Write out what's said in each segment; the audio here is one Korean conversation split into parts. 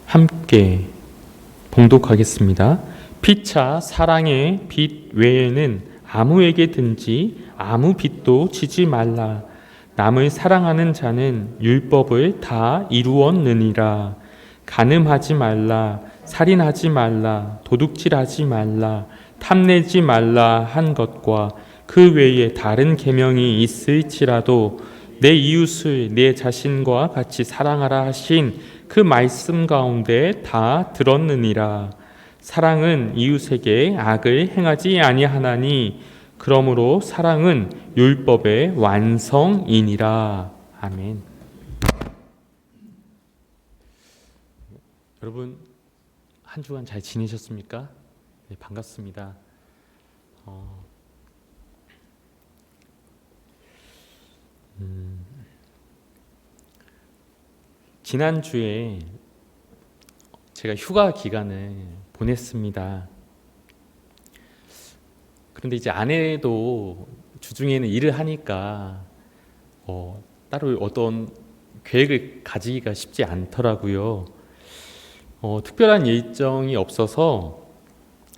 함께 봉독하겠습니다. 피차 사랑의 빚 외에는 아무에게든지 아무 빚도 지지 말라. 남을 사랑하는 자는 율법을 다 이루었느니라. 간음하지 말라, 살인하지 말라, 도둑질하지 말라, 탐내지 말라 한 것과 그 외에 다른 계명이 있을지라도 내 이웃을 내 자신과 같이 사랑하라 하신 그 말씀 가운데 다 들었느니라. 사랑은 이웃에게 악을 행하지 아니하나니 그러므로 사랑은 율법의 완성이니라. 아멘. 여러분 한 주간 잘 지내셨습니까? 네, 반갑습니다. 지난주에 제가 휴가 기간을 보냈습니다. 그런데 이제 아내도 주중에는 일을 하니까 따로 어떤 계획을 가지기가 쉽지 않더라고요. 특별한 일정이 없어서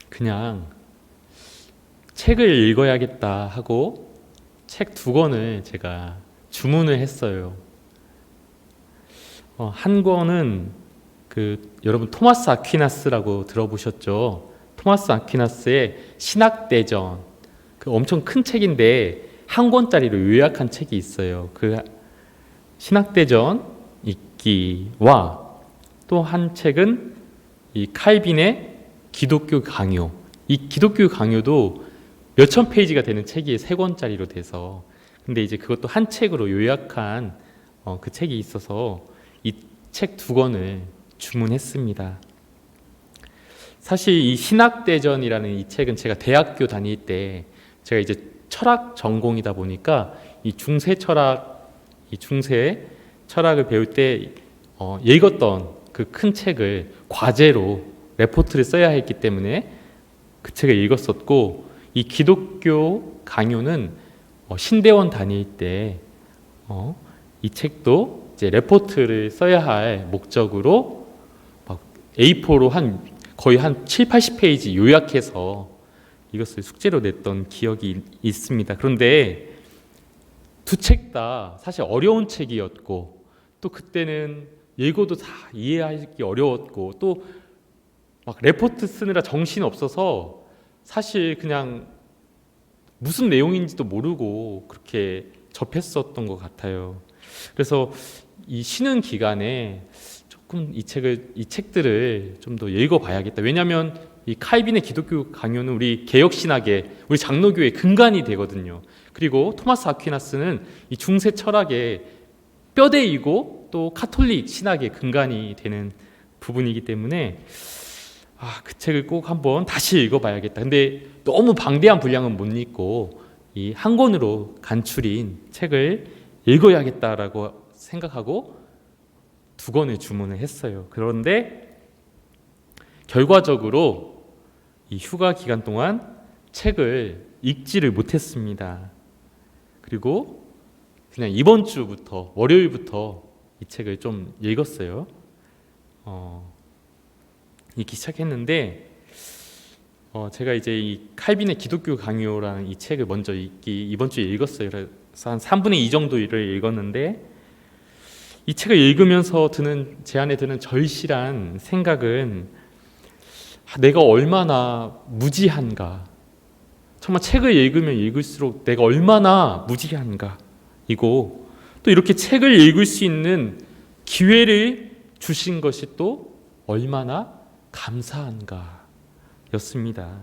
그냥 책을 읽어야겠다 하고 책 2권을 제가 주문을 했어요. 한 권은 여러분 토마스 아퀴나스라고 들어보셨죠? 토마스 아퀴나스의 신학대전, 엄청 큰 책인데 한 권짜리로 요약한 책이 있어요. 그 신학대전 읽기와 또 한 책은 이 칼빈의 기독교 강요. 이 기독교 강요도 몇천 페이지가 되는 책이 3권짜리로 돼서, 근데 이제 그것도 한 책으로 요약한 그 책이 있어서 이 책 2권을 주문했습니다. 사실 이 신학대전이라는 이 책은 제가 대학교 다닐 때 제가 이제 철학 전공이다 보니까 이 중세 철학을 배울 때 읽었던 그 큰 책을 과제로 레포트를 써야 했기 때문에 그 책을 읽었었고, 이 기독교 강요는 신대원 다닐 때 이 책도 이제 레포트를 써야 할 목적으로 막 A4로 거의 한 70-80페이지 요약해서 이것을 숙제로 냈던 기억이 있습니다. 그런데 두 책 다 사실 어려운 책이었고, 또 그때는 읽어도 다 이해하기 어려웠고, 또 막 레포트 쓰느라 정신 없어서 사실 그냥 무슨 내용인지도 모르고 그렇게 접했었던 것 같아요. 그래서 이 쉬는 기간에 조금 이 책들을 좀 더 읽어봐야겠다. 왜냐하면 이 칼빈의 기독교 강요는 우리 개혁신학의, 우리 장로교의 근간이 되거든요. 그리고 토마스 아퀴나스는 이 중세 철학의 뼈대이고 또 카톨릭 신학의 근간이 되는 부분이기 때문에 그 책을 꼭 한번 다시 읽어봐야겠다. 근데 너무 방대한 분량은 못 읽고 이 한 권으로 간추린 책을 읽어야겠다라고 생각하고 2권을 주문을 했어요. 그런데 결과적으로 이 휴가 기간 동안 책을 읽지를 못했습니다. 그리고 그냥 이번 주부터, 월요일부터 이 책을 좀 읽었어요. 읽기 시작했는데 제가 이제 이 칼빈의 기독교 강요라는 이 책을 먼저 이번 주에 읽었어요. 그래서 한 3분의 2 정도를 읽었는데, 이 책을 읽으면서 제 안에 드는 절실한 생각은 내가 얼마나 무지한가, 정말 책을 읽으면 읽을수록 내가 얼마나 무지한가, 이고 또 이렇게 책을 읽을 수 있는 기회를 주신 것이 또 얼마나 감사한가 였습니다.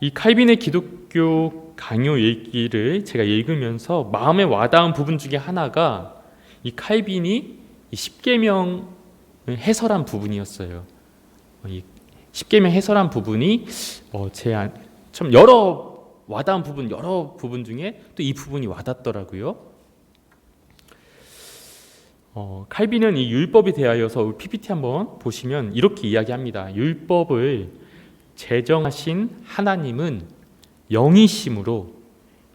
이 칼빈의 기독교 강요 읽기를 제가 읽으면서 마음에 와닿은 부분 중에 하나가 이 칼빈이 이 십계명을 해설한 부분이었어요. 이 십계명 해설한 부분이 참 여러 부분 중에 또 이 부분이 와닿더라고요. 칼빈은 이 율법에 대하여서 PPT 한번 보시면 이렇게 이야기합니다. 율법을 제정하신 하나님은 영이심으로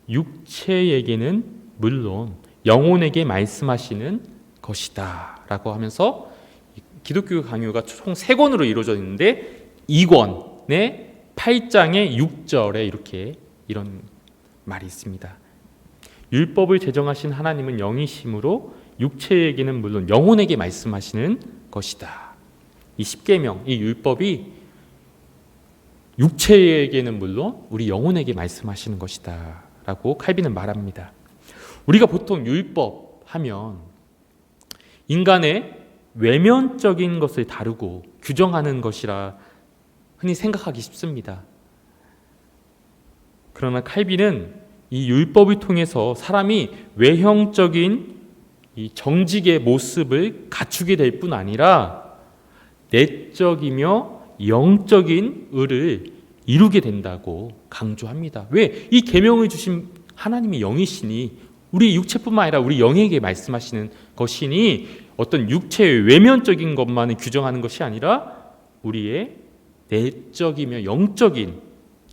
육체에게는 물론 영혼에게 말씀하시는 것이다 라고 하면서 기독교 강요가 총 3권으로 이루어져 있는데 2권의 8장의 6절에 이런 말이 있습니다. 율법을 제정하신 하나님은 영이심으로 육체에게는 물론 영혼에게 말씀하시는 것이다. 이 십계명, 이 율법이 육체에게는 물론 우리 영혼에게 말씀하시는 것이다 라고 칼빈은 말합니다. 우리가 보통 율법 하면 인간의 외면적인 것을 다루고 규정하는 것이라 흔히 생각하기 쉽습니다. 그러나 칼빈은 이 율법을 통해서 사람이 외형적인 이 정직의 모습을 갖추게 될 뿐 아니라 내적이며 영적인 의를 이루게 된다고 강조합니다. 왜? 이 계명을 주신 하나님이 영이시니 우리 육체뿐만 아니라 우리 영에게 말씀하시는 것이니 어떤 육체의 외면적인 것만을 규정하는 것이 아니라 우리의 내적이며 영적인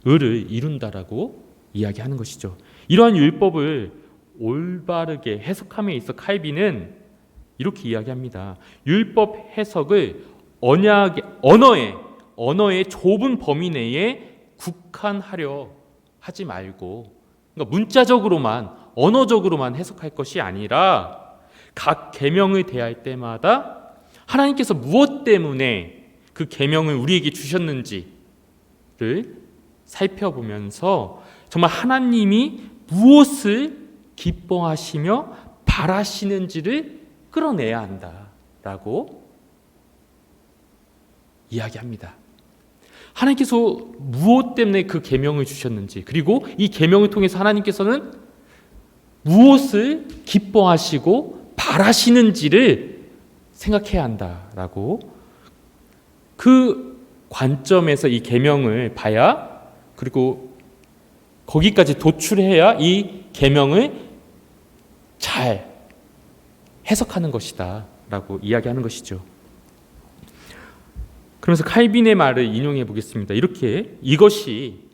의를 이룬다라고 이야기하는 것이죠. 이러한 율법을 올바르게 해석함에 있어 칼빈은 이렇게 이야기합니다. 율법 해석을 언어의 좁은 범위 내에 국한하려 하지 말고, 그러니까 문자적으로만 언어적으로만 해석할 것이 아니라 각 계명을 대할 때마다 하나님께서 무엇 때문에 그 계명을 우리에게 주셨는지를 살펴보면서 정말 하나님이 무엇을 기뻐하시며 바라시는지를 끌어내야 한다라고 이야기합니다. 하나님께서 무엇 때문에 그 계명을 주셨는지, 그리고 이 계명을 통해서 하나님께서는 무엇을 기뻐하시고 바라시는지를 생각해야 한다라고, 그 관점에서 이 계명을 봐야, 그리고 거기까지 도출해야 이 계명을 잘 해석하는 것이다 라고 이야기하는 것이죠. 그러면서 칼빈의 말을 인용해 보겠습니다. 이렇게 이것이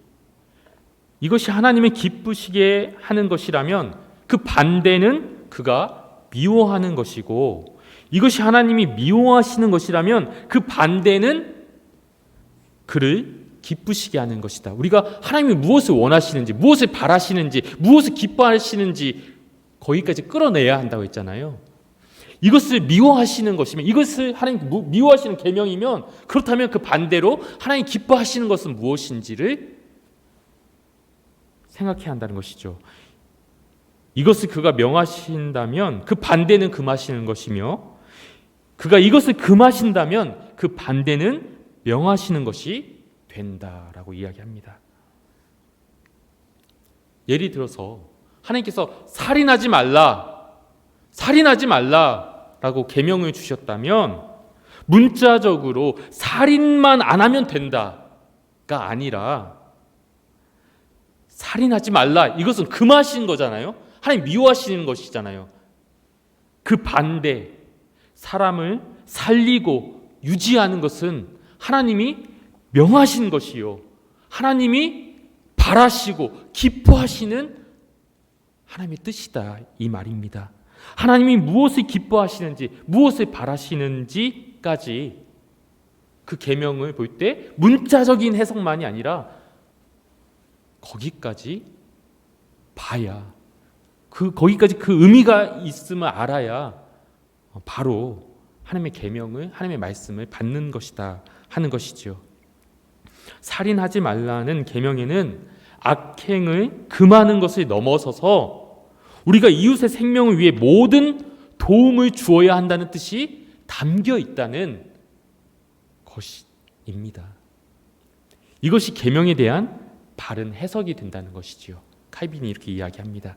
하나님을 기쁘시게 하는 것이라면 그 반대는 그가 미워하는 것이고, 이것이 하나님이 미워하시는 것이라면 그 반대는 그를 기쁘시게 하는 것이다. 우리가 하나님이 무엇을 원하시는지, 무엇을 바라시는지, 무엇을 기뻐하시는지 거기까지 끌어내야 한다고 했잖아요. 이것을 미워하시는 것이면, 이것을 하나님 미워하시는 계명이면, 그렇다면 그 반대로 하나님 기뻐하시는 것은 무엇인지를 생각해야 한다는 것이죠. 이것을 그가 명하신다면 그 반대는 금하시는 것이며, 그가 이것을 금하신다면 그 반대는 명하시는 것이 된다라고 이야기합니다. 예를 들어서 하나님께서 살인하지 말라라고 계명을 주셨다면 문자적으로 살인만 안 하면 된다가 아니라 살인하지 말라, 이것은 금하신 거잖아요. 하나님 미워하시는 것이잖아요. 그 반대, 사람을 살리고 유지하는 것은 하나님이 명하신 것이요, 하나님이 바라시고 기뻐하시는 하나님의 뜻이다, 이 말입니다. 하나님이 무엇을 기뻐하시는지, 무엇을 바라시는지까지 그 계명을 볼 때 문자적인 해석만이 아니라 거기까지 봐야, 거기까지 그 의미가 있음을 알아야 바로 하나님의 계명을, 하나님의 말씀을 받는 것이다 하는 것이죠. 살인하지 말라는 계명에는 악행을 금하는 것을 넘어서서 우리가 이웃의 생명을 위해 모든 도움을 주어야 한다는 뜻이 담겨 있다는 것입니다. 이것이 계명에 대한 바른 해석이 된다는 것이지요. 칼빈이 이렇게 이야기합니다.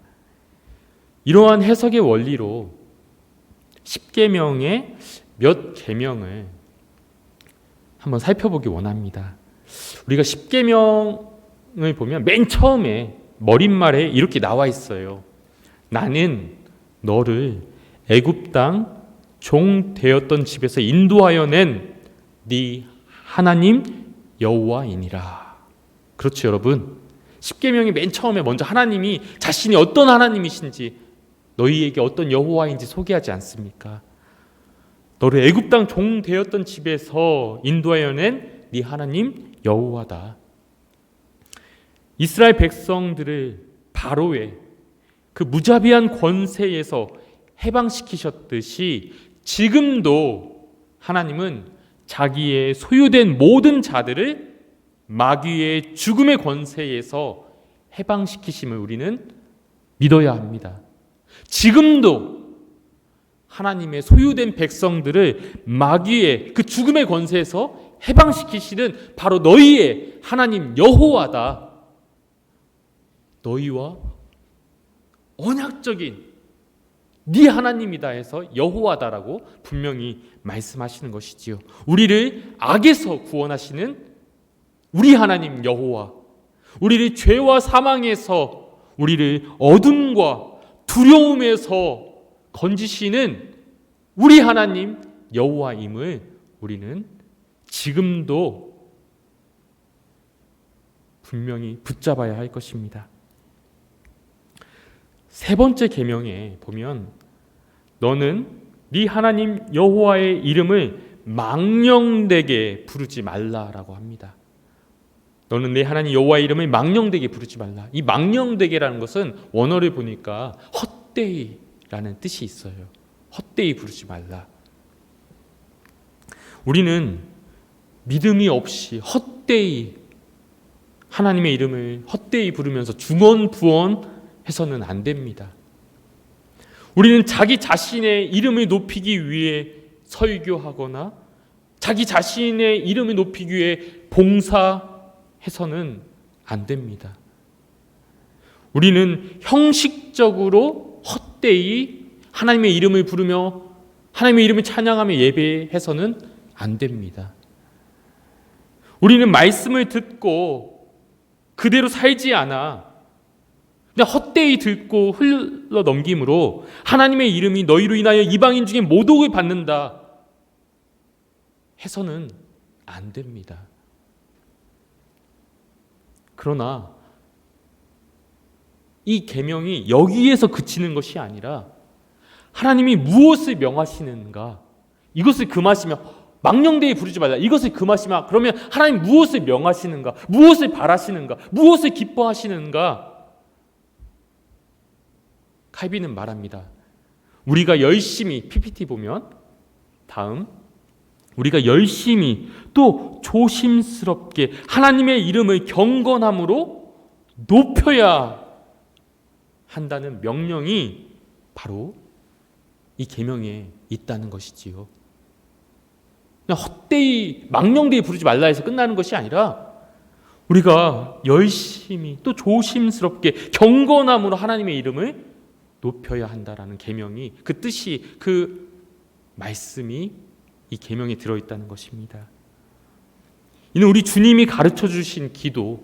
이러한 해석의 원리로 10계명의 몇 계명을 한번 살펴보기 원합니다. 우리가 10계명을 보면 맨 처음에 머릿말에 이렇게 나와 있어요. 나는 너를 애굽 땅 종 되었던 집에서 인도하여 낸 네 하나님 여호와이니라. 그렇죠, 여러분. 10계명의 맨 처음에 먼저 하나님이 자신이 어떤 하나님이신지, 너희에게 어떤 여호와인지 소개하지 않습니까? 너를 애굽 땅 종 되었던 집에서 인도하여 낸 네 하나님 여호와다. 이스라엘 백성들을 바로의 그 무자비한 권세에서 해방시키셨듯이 지금도 하나님은 자기의 소유된 모든 자들을 마귀의 죽음의 권세에서 해방시키심을 우리는 믿어야 합니다. 지금도 하나님의 소유된 백성들을 마귀의 그 죽음의 권세에서 해방시키시는 바로 너희의 하나님 여호와다. 너희와 언약적인 네 하나님이다 해서 여호와다라고 분명히 말씀하시는 것이지요. 우리를 악에서 구원하시는 우리 하나님 여호와, 우리를 죄와 사망에서, 우리를 어둠과 두려움에서 건지시는 우리 하나님 여호와임을 우리는 지금도 분명히 붙잡아야 할 것입니다. 세 번째 계명에 보면 너는 네 하나님 여호와의 이름을 망령되게 부르지 말라라고 합니다. 너는 내 하나님 여호와의 이름을 망령되게 부르지 말라. 이 망령되게라는 것은 원어를 보니까 헛되이라는 뜻이 있어요. 헛되이 부르지 말라. 우리는 믿음이 없이 헛되이 하나님의 이름을 헛되이 부르면서 중언부언해서는 안 됩니다. 우리는 자기 자신의 이름을 높이기 위해 설교하거나 자기 자신의 이름을 높이기 위해 봉사해서는 안 됩니다. 우리는 형식적으로 헛되이 하나님의 이름을 부르며 하나님의 이름을 찬양하며 예배해서는 안 됩니다. 우리는 말씀을 듣고 그대로 살지 않아 그냥 헛되이 듣고 흘러 넘김으로 하나님의 이름이 너희로 인하여 이방인 중에 모독을 받는다 해서는 안 됩니다. 그러나 이 계명이 여기에서 그치는 것이 아니라 하나님이 무엇을 명하시는가, 이것을 금하시며 망령되이 부르지 말라, 이것을 금하시마. 그러면 하나님 무엇을 명하시는가, 무엇을 바라시는가, 무엇을 기뻐하시는가. 칼빈은 말합니다. 우리가 열심히, PPT 보면 다음, 우리가 열심히 또 조심스럽게 하나님의 이름을 경건함으로 높여야 한다는 명령이 바로 이 계명에 있다는 것이지요. 그냥 헛되이 망령되이 부르지 말라 해서 끝나는 것이 아니라 우리가 열심히 또 조심스럽게 경건함으로 하나님의 이름을 높여야 한다라는 계명이, 그 뜻이, 그 말씀이 이 계명에 들어있다는 것입니다. 이는 우리 주님이 가르쳐 주신 기도,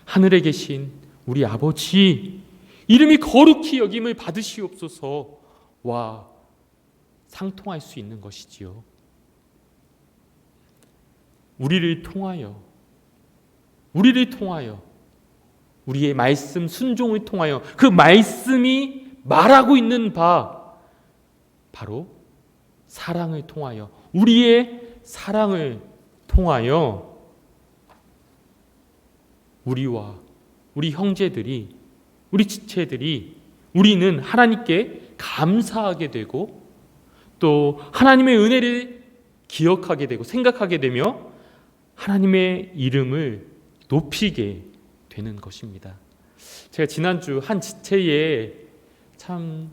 하늘에 계신 우리 아버지 이름이 거룩히 여김을 받으시옵소서와 상통할 수 있는 것이지요. 우리를 통하여 우리의 말씀 순종을 통하여 그 말씀이 말하고 있는 바 바로 사랑을 통하여, 우리의 사랑을 통하여 우리와 우리 형제들이, 우리 지체들이, 우리는 하나님께 감사하게 되고 또 하나님의 은혜를 기억하게 되고 생각하게 되며 하나님의 이름을 높이게 되는 것입니다. 제가 지난주 한 지체에 참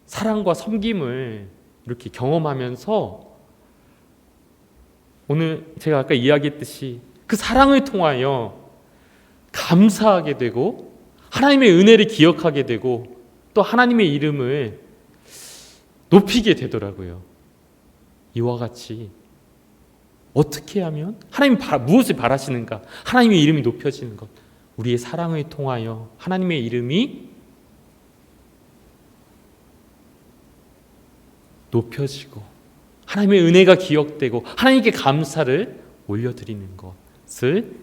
사랑과 섬김을 이렇게 경험하면서 오늘 제가 아까 이야기했듯이 그 사랑을 통하여 감사하게 되고 하나님의 은혜를 기억하게 되고 또 하나님의 이름을 높이게 되더라고요. 이와 같이 어떻게 하면 하나님이 무엇을 바라시는가, 하나님의 이름이 높여지는 것, 우리의 사랑을 통하여 하나님의 이름이 높여지고 하나님의 은혜가 기억되고 하나님께 감사를 올려드리는 것을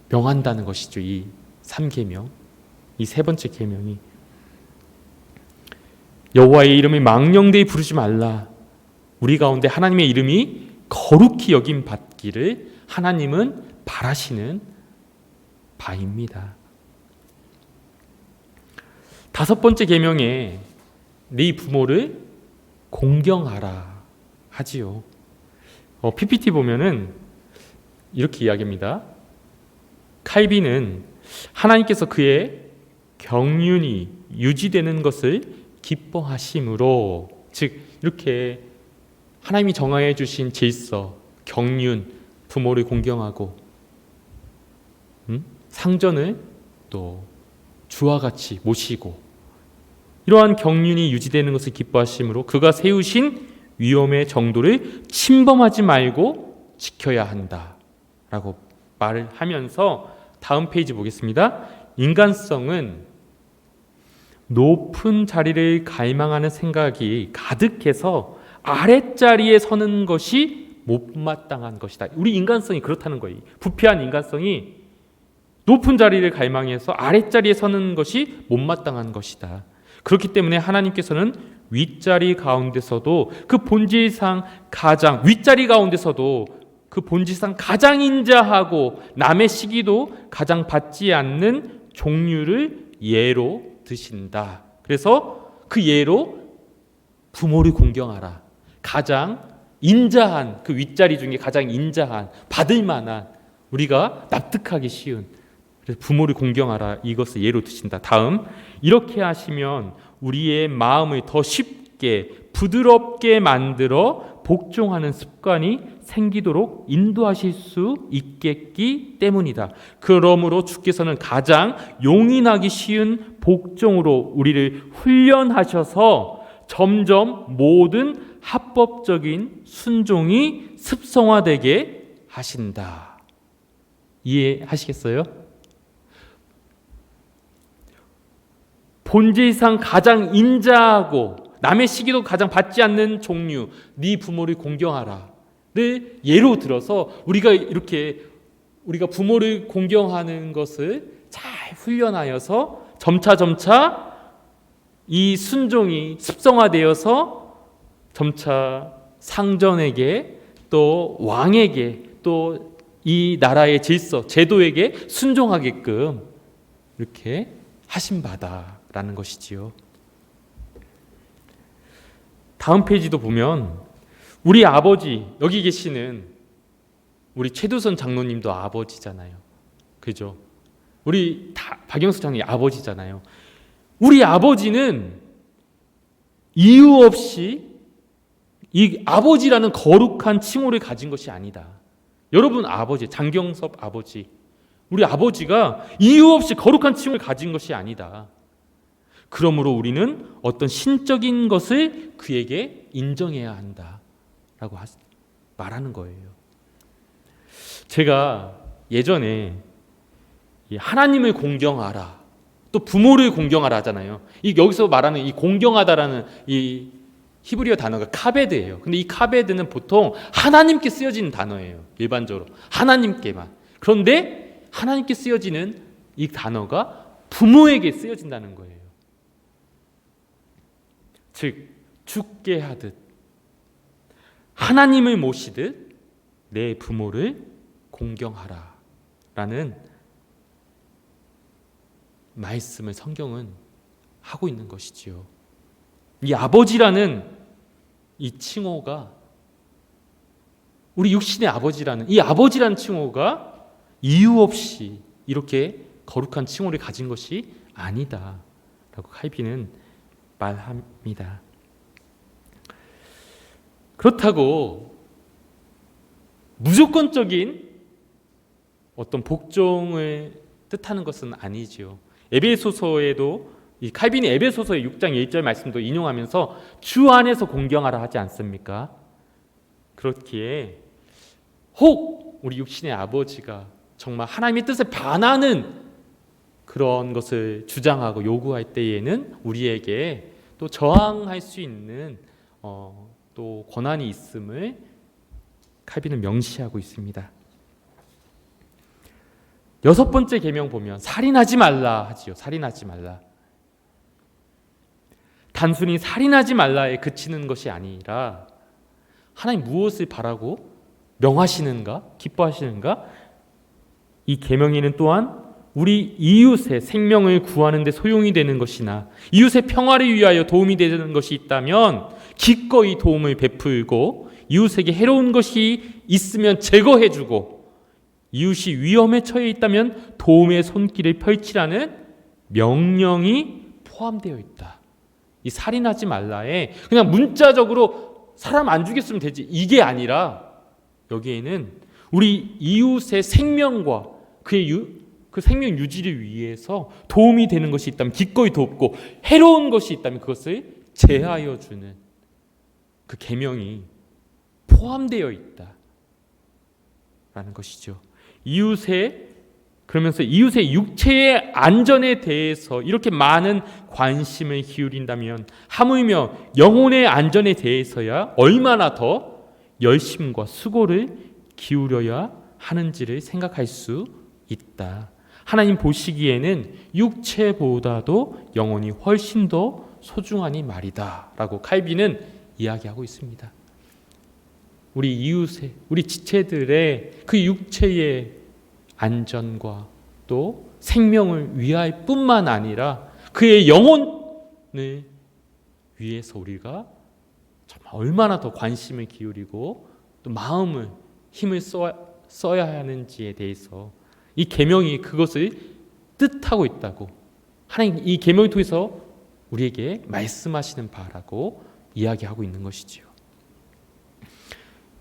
명한다는 것이죠. 이 3계명, 이 세 번째 계명이. 여호와의 이름을 망령되이 부르지 말라. 우리 가운데 하나님의 이름이 거룩히 여김 받기를 하나님은 바라시는 바입니다. 다섯 번째 계명에 네 부모를 공경하라 하지요. PPT 보면은 이렇게 이야기합니다. 칼빈은 하나님께서 그의 경륜이 유지되는 것을 기뻐하심으로, 즉 이렇게 하나님이 정하여 주신 질서, 경륜, 부모를 공경하고 상전을 또 주와 같이 모시고 이러한 경륜이 유지되는 것을 기뻐하심으로 그가 세우신 위엄의 정도를 침범하지 말고 지켜야 한다라고 말을 하면서 다음 페이지 보겠습니다. 인간성은 높은 자리를 갈망하는 생각이 가득해서 아랫자리에 서는 것이 못마땅한 것이다. 우리 인간성이 그렇다는 거예요. 부패한 인간성이 높은 자리를 갈망해서 아랫자리에 서는 것이 못마땅한 것이다. 그렇기 때문에 하나님께서는 윗자리 가운데서도 그 본질상 가장, 윗자리 가운데서도 그 본질상 가장 인자하고 남의 시기도 가장 받지 않는 종류를 예로 드신다. 그래서 그 예로 부모를 공경하라. 가장 인자한, 그 윗자리 중에 가장 인자한, 받을 만한, 우리가 납득하기 쉬운, 그래서 부모를 공경하라, 이것을 예로 드신다. 다음, 이렇게 하시면 우리의 마음을 더 쉽게 부드럽게 만들어 복종하는 습관이 생기도록 인도하실 수 있겠기 때문이다. 그러므로 주께서는 가장 용인하기 쉬운 복종으로 우리를 훈련하셔서 점점 모든 합법적인 순종이 습성화되게 하신다. 이해하시겠어요? 본질상 가장 인자하고 남의 시기도 가장 받지 않는 종류, 네 부모를 공경하라를 예로 들어서 우리가 이렇게 우리가 부모를 공경하는 것을 잘 훈련하여서 점차 이 순종이 습성화되어서 점차 상전에게 또 왕에게 또 이 나라의 질서, 제도에게 순종하게끔 이렇게 하신 바다라는 것이지요. 다음 페이지도 보면 우리 아버지, 여기 계시는 우리 최두선 장로님도 아버지잖아요. 그죠? 우리 박영수 장로님 아버지잖아요. 우리 아버지는 이유 없이 이 아버지라는 거룩한 칭호를 가진 것이 아니다. 여러분 아버지, 장경섭 아버지, 우리 아버지가 이유 없이 거룩한 칭호를 가진 것이 아니다. 그러므로 우리는 어떤 신적인 것을 그에게 인정해야 한다라고 말하는 거예요. 제가 예전에 하나님을 공경하라, 또 부모를 공경하라 하잖아요. 여기서 말하는 이 공경하다라는 이 히브리어 단어가 카베드예요. 근데 이 카베드는 보통 하나님께 쓰여지는 단어예요. 일반적으로 하나님께만. 그런데 하나님께 쓰여지는 이 단어가 부모에게 쓰여진다는 거예요. 즉 죽게 하듯 하나님을 모시듯 내 부모를 공경하라 라는 말씀을 성경은 하고 있는 것이지요. 이 아버지라는 이 칭호가, 우리 육신의 아버지라는 이 아버지라는 칭호가 이유 없이 이렇게 거룩한 칭호를 가진 것이 아니다 라고 칼빈은 말합니다. 그렇다고 무조건적인 어떤 복종을 뜻하는 것은 아니지요. 에베소서에도 이 칼빈이 에베소서의 6장 1절 말씀도 인용하면서 주 안에서 공경하라 하지 않습니까? 그렇기에 혹 우리 육신의 아버지가 정말 하나님의 뜻에 반하는 그런 것을 주장하고 요구할 때에는 우리에게 또 저항할 수 있는 또 권한이 있음을 칼빈은 명시하고 있습니다. 여섯 번째 계명 보면 살인하지 말라 하지요. 살인하지 말라. 단순히 살인하지 말라에 그치는 것이 아니라 하나님 무엇을 바라고 명하시는가, 기뻐하시는가? 이 계명에는 또한 우리 이웃의 생명을 구하는 데 소용이 되는 것이나 이웃의 평화를 위하여 도움이 되는 것이 있다면 기꺼이 도움을 베풀고, 이웃에게 해로운 것이 있으면 제거해주고, 이웃이 위험에 처해 있다면 도움의 손길을 펼치라는 명령이 포함되어 있다. 이 살인하지 말라에 그냥 문자적으로 사람 안 죽였으면 되지, 이게 아니라 여기에는 우리 이웃의 생명과 그 생명 유지를 위해서 도움이 되는 것이 있다면 기꺼이 돕고, 해로운 것이 있다면 그것을 제하여 주는 그 계명이 포함되어 있다라는 것이죠. 그러면서 이웃의 육체의 안전에 대해서 이렇게 많은 관심을 기울인다면 하물며 영혼의 안전에 대해서야 얼마나 더 열심과 수고를 기울여야 하는지를 생각할 수 있다. 하나님 보시기에는 육체보다도 영혼이 훨씬 더 소중하니 말이다 라고 칼빈은 이야기하고 있습니다. 우리 이웃의, 우리 지체들의 그 육체의 안전과 또 생명을 위할 뿐만 아니라 그의 영혼을 위해서 우리가 정말 얼마나 더 관심을 기울이고 또 마음을, 힘을 써야 하는지에 대해서 이 계명이 그것을 뜻하고 있다고 하나님 이 계명을 통해서 우리에게 말씀하시는 바라고 이야기하고 있는 것이지요.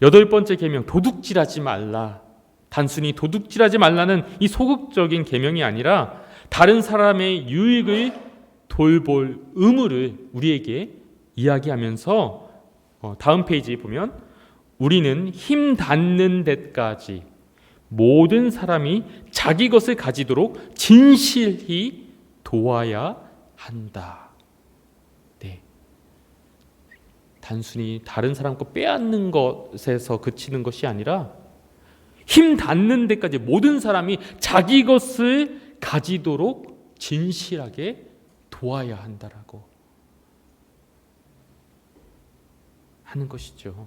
8번째 계명, 도둑질하지 말라. 단순히 도둑질하지 말라는 이 소극적인 계명이 아니라 다른 사람의 유익을 돌볼 의무를 우리에게 이야기하면서 다음 페이지에 보면 우리는 힘 닿는 데까지 모든 사람이 자기 것을 가지도록 진실히 도와야 한다. 네. 단순히 다른 사람 거 빼앗는 것에서 그치는 것이 아니라 힘 닿는 데까지 모든 사람이 자기 것을 가지도록 진실하게 도와야 한다라고 하는 것이죠.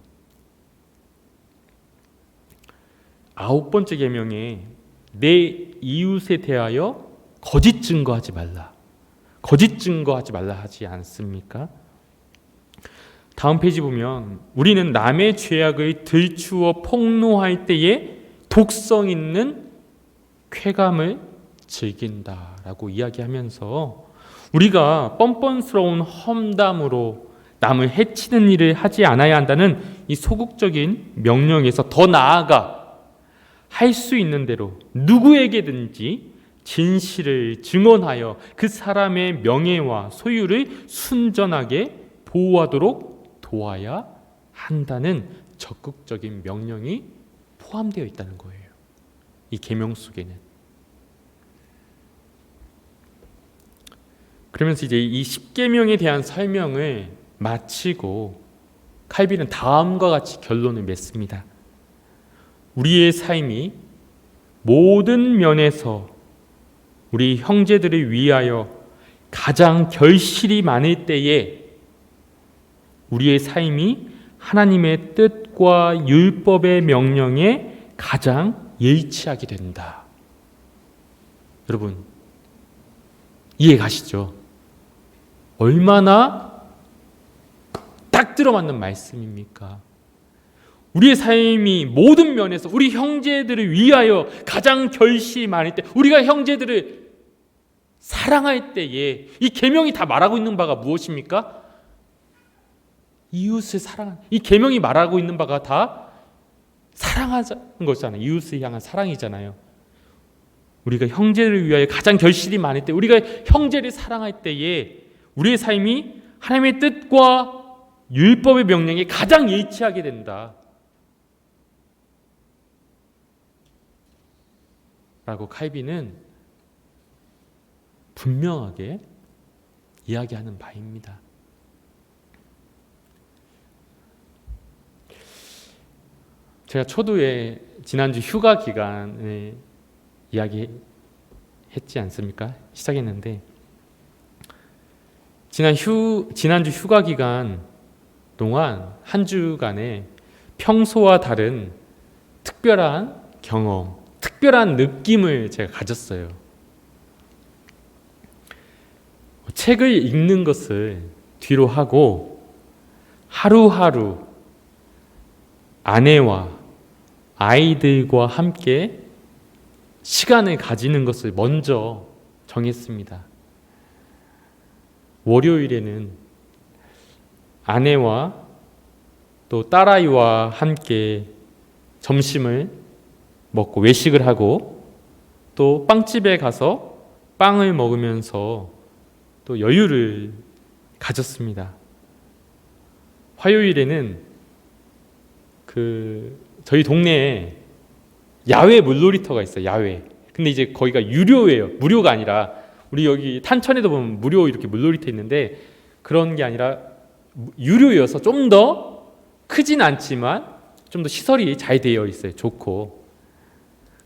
9번째 계명에 내 이웃에 대하여 거짓 증거하지 말라. 거짓 증거하지 말라 하지 않습니까? 다음 페이지 보면 우리는 남의 죄악을 들추어 폭로할 때에 독성 있는 쾌감을 즐긴다라고 이야기하면서 우리가 뻔뻔스러운 험담으로 남을 해치는 일을 하지 않아야 한다는 이 소극적인 명령에서 더 나아가 할 수 있는 대로 누구에게든지 진실을 증언하여 그 사람의 명예와 소유를 순전하게 보호하도록 도와야 한다는 적극적인 명령이 포함되어 있다는 거예요. 이 계명 속에는. 그러면서 이제 이 10계명에 대한 설명을 마치고 칼빈은 다음과 같이 결론을 맺습니다. 우리의 삶이 모든 면에서 우리 형제들을 위하여 가장 결실이 많을 때에 우리의 삶이 하나님의 뜻과 율법의 명령에 가장 일치하게 된다. 여러분 이해 가시죠? 얼마나 딱 들어맞는 말씀입니까? 우리의 삶이 모든 면에서 우리 형제들을 위하여 가장 결실이 많을 때, 우리가 형제들을 사랑할 때에 이 계명이 다 말하고 있는 바가 무엇입니까? 이웃을 사랑하는, 이 계명이 말하고 있는 바가 다 사랑하자는 것이잖아요. 이웃을 향한 사랑이잖아요. 우리가 형제를 위하여 가장 결실이 많을 때, 우리가 형제를 사랑할 때에 우리의 삶이 하나님의 뜻과 율법의 명령에 가장 일치하게 된다 라고 칼빈은 분명하게 이야기하는 바입니다. 제가 초두에 지난주 휴가 기간에 이야기했지 않습니까? 시작했는데 지난주 휴가 기간 동안 한 주간에 평소와 다른 특별한 경험, 특별한 느낌을 제가 가졌어요. 책을 읽는 것을 뒤로 하고 하루하루 아내와 아이들과 함께 시간을 가지는 것을 먼저 정했습니다. 월요일에는 아내와 또 딸아이와 함께 점심을 먹고 외식을 하고 또 빵집에 가서 빵을 먹으면서 또 여유를 가졌습니다. 화요일에는 저희 동네에 야외 물놀이터가 있어요. 야외. 근데 이제 거기가 유료예요. 무료가 아니라 우리 여기 탄천에도 보면 무료 이렇게 물놀이터 있는데 그런 게 아니라 유료여서 좀 더 크진 않지만 좀 더 시설이 잘 되어 있어요. 좋고.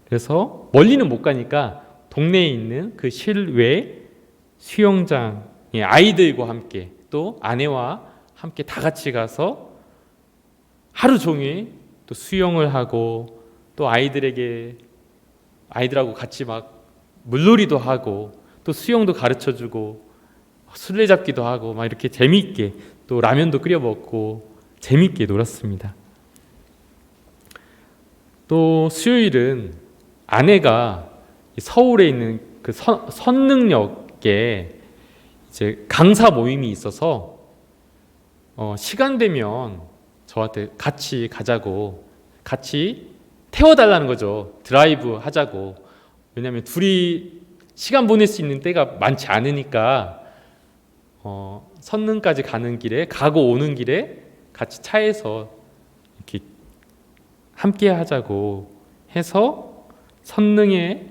그래서 멀리는 못 가니까 동네에 있는 그 실외 수영장에 아이들과 함께 또 아내와 함께 다 같이 가서 하루 종일 또 수영을 하고 또 아이들하고 같이 막 물놀이도 하고 또 수영도 가르쳐주고 술래잡기도 하고 막 이렇게 재미있게 또 라면도 끓여 먹고 재미있게 놀았습니다. 또 수요일은 아내가 서울에 있는 그 선능역에 이제 강사 모임이 있어서 시간 되면 저한테 같이 가자고 같이 태워달라는 거죠. 드라이브 하자고. 왜냐하면 둘이 시간 보낼 수 있는 때가 많지 않으니까 선능까지 가는 길에 가고 오는 길에 같이 차에서 이렇게 함께 하자고 해서 선능에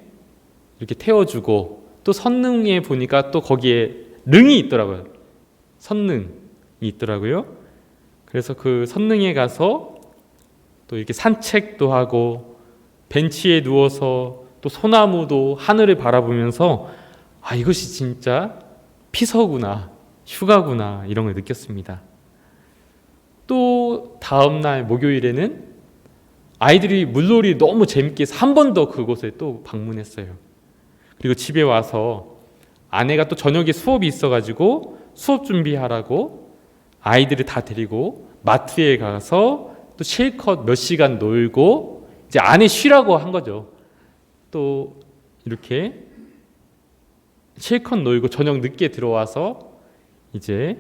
이렇게 태워주고 또 선능에 보니까 또 거기에 릉이 있더라고요. 선능이 있더라고요. 그래서 그 선능에 가서 또 이렇게 산책도 하고 벤치에 누워서 또 소나무도 하늘을 바라보면서 아 이것이 진짜 피서구나 휴가구나 이런 걸 느꼈습니다. 또 다음날 목요일에는 아이들이 물놀이 너무 재밌게 해서 한 번 더 그곳에 또 방문했어요. 그리고 집에 와서 아내가 또 저녁에 수업이 있어가지고 수업 준비하라고 아이들을 다 데리고 마트에 가서 또 실컷 몇 시간 놀고 이제 아내 쉬라고 한 거죠. 또 이렇게 실컷 놀고 저녁 늦게 들어와서 이제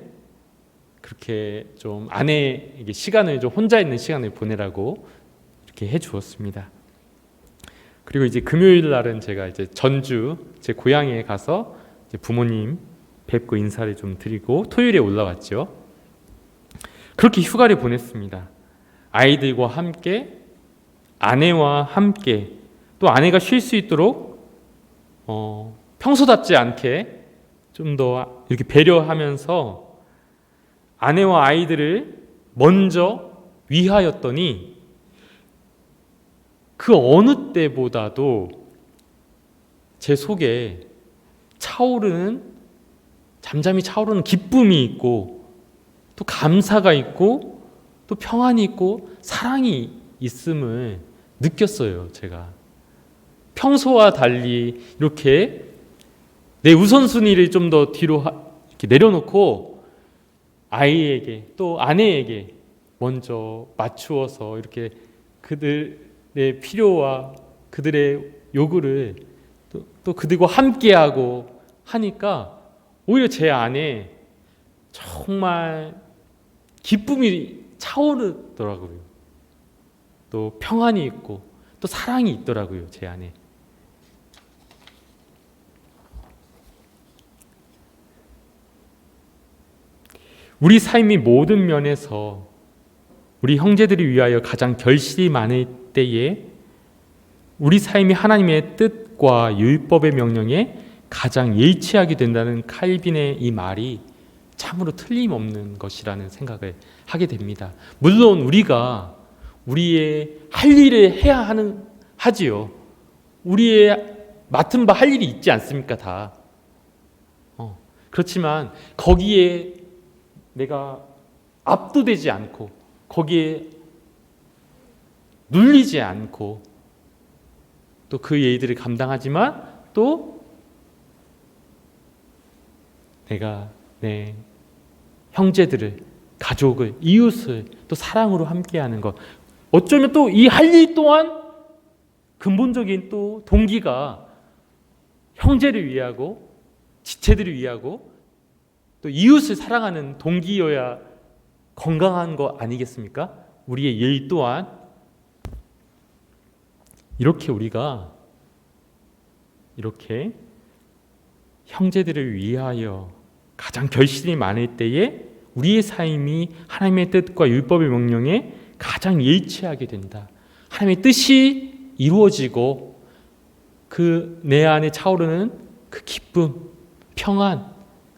그렇게 좀 아내에게 시간을 좀 혼자 있는 시간을 보내라고 이렇게 해 주었습니다. 그리고 이제 금요일 날은 제가 이제 전주 제 고향에 가서 이제 부모님 뵙고 인사를 좀 드리고 토요일에 올라왔죠. 그렇게 휴가를 보냈습니다. 아이들과 함께 아내와 함께 또 아내가 쉴 수 있도록 평소답지 않게 좀 더 이렇게 배려하면서 아내와 아이들을 먼저 위하였더니 그 어느 때보다도 제 속에 잠잠히 차오르는 기쁨이 있고 또 감사가 있고 또 평안이 있고 사랑이 있음을 느꼈어요. 제가 평소와 달리 이렇게 내 우선순위를 좀 더 뒤로 이렇게 내려놓고 아이에게 또 아내에게 먼저 맞추어서 이렇게 그들의 필요와 그들의 요구를 또 그들과 함께하고 하니까 오히려 제 안에 정말 기쁨이 차오르더라고요. 또 평안이 있고 또 사랑이 있더라고요. 제 안에. 우리 삶이 모든 면에서 우리 형제들을 위하여 가장 결실이 많을 때에 우리 삶이 하나님의 뜻과 율법의 명령에 가장 일치하게 된다는 칼빈의 이 말이 참으로 틀림없는 것이라는 생각을 하게 됩니다. 물론 우리가 우리의 할 일을 해야 하지요. 우리의 맡은 바 할 일이 있지 않습니까? 다. 그렇지만 거기에 내가 압도되지 않고 거기에 눌리지 않고 또 그 일들을 감당하지만 또 내가 내 형제들을, 가족을, 이웃을 또 사랑으로 함께하는 것, 어쩌면 또 이 할 일 또한 근본적인 또 동기가 형제를 위하고 지체들을 위하고 또 이웃을 사랑하는 동기여야 건강한 거 아니겠습니까? 우리의 일 또한 이렇게 우리가 이렇게 형제들을 위하여 가장 결실이 많을 때에 우리의 삶이 하나님의 뜻과 율법의 명령에 가장 일치하게 된다. 하나님의 뜻이 이루어지고 그 내 안에 차오르는 그 기쁨, 평안,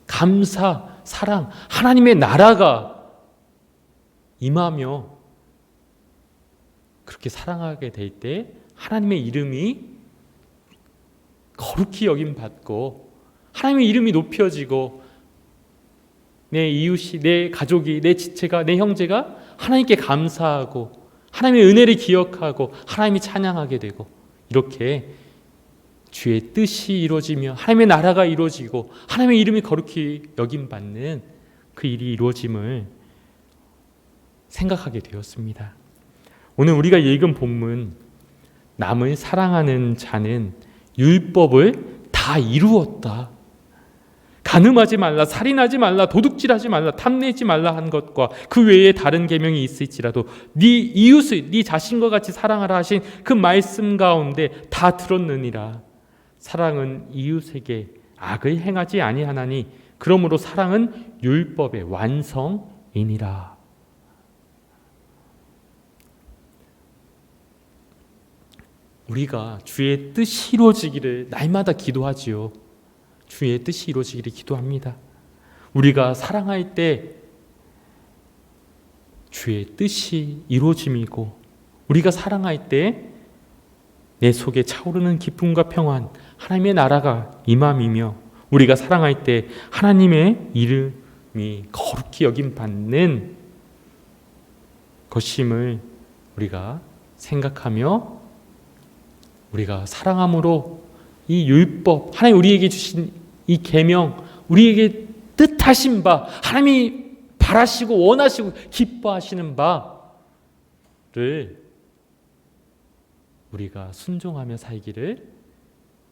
감사, 사랑, 하나님의 나라가 임하며 그렇게 사랑하게 될 때 하나님의 이름이 거룩히 여김받고 하나님의 이름이 높여지고 내 이웃이, 내 가족이, 내 지체가, 내 형제가 하나님께 감사하고 하나님의 은혜를 기억하고 하나님이 찬양하게 되고 이렇게 주의 뜻이 이루어지며 하나님의 나라가 이루어지고 하나님의 이름이 거룩히 여김받는 그 일이 이루어짐을 생각하게 되었습니다. 오늘 우리가 읽은 본문, 남을 사랑하는 자는 율법을 다 이루었다. 간음하지 말라, 살인하지 말라, 도둑질하지 말라, 탐내지 말라 한 것과 그 외에 다른 계명이 있을지라도 네 이웃을 네 자신과 같이 사랑하라 하신 그 말씀 가운데 다 들었느니라. 사랑은 이웃에게 악을 행하지 아니하나니 그러므로 사랑은 율법의 완성이니라. 우리가 주의 뜻이 이루어지기를 날마다 기도하지요. 주의 뜻이 이루어지기를 기도합니다. 우리가 사랑할 때 주의 뜻이 이루어짐이고 우리가 사랑할 때 내 속에 차오르는 기쁨과 평안, 하나님의 나라가 임함이며 우리가 사랑할 때 하나님의 이름이 거룩히 여김받는 것임을 우리가 생각하며 우리가 사랑함으로 이 율법, 하나님 우리에게 주신 이 계명, 우리에게 뜻하신 바, 하나님이 바라시고 원하시고 기뻐하시는 바를 우리가 순종하며 살기를,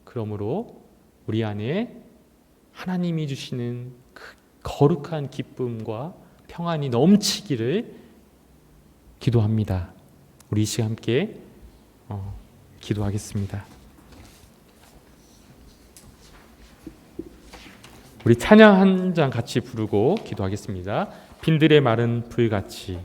그러므로 우리 안에 하나님이 주시는 그 거룩한 기쁨과 평안이 넘치기를 기도합니다. 우리 이 시간 함께 기도하겠습니다. 우리 찬양 한 장 같이 부르고 기도하겠습니다. 빈들의 마른 풀같이.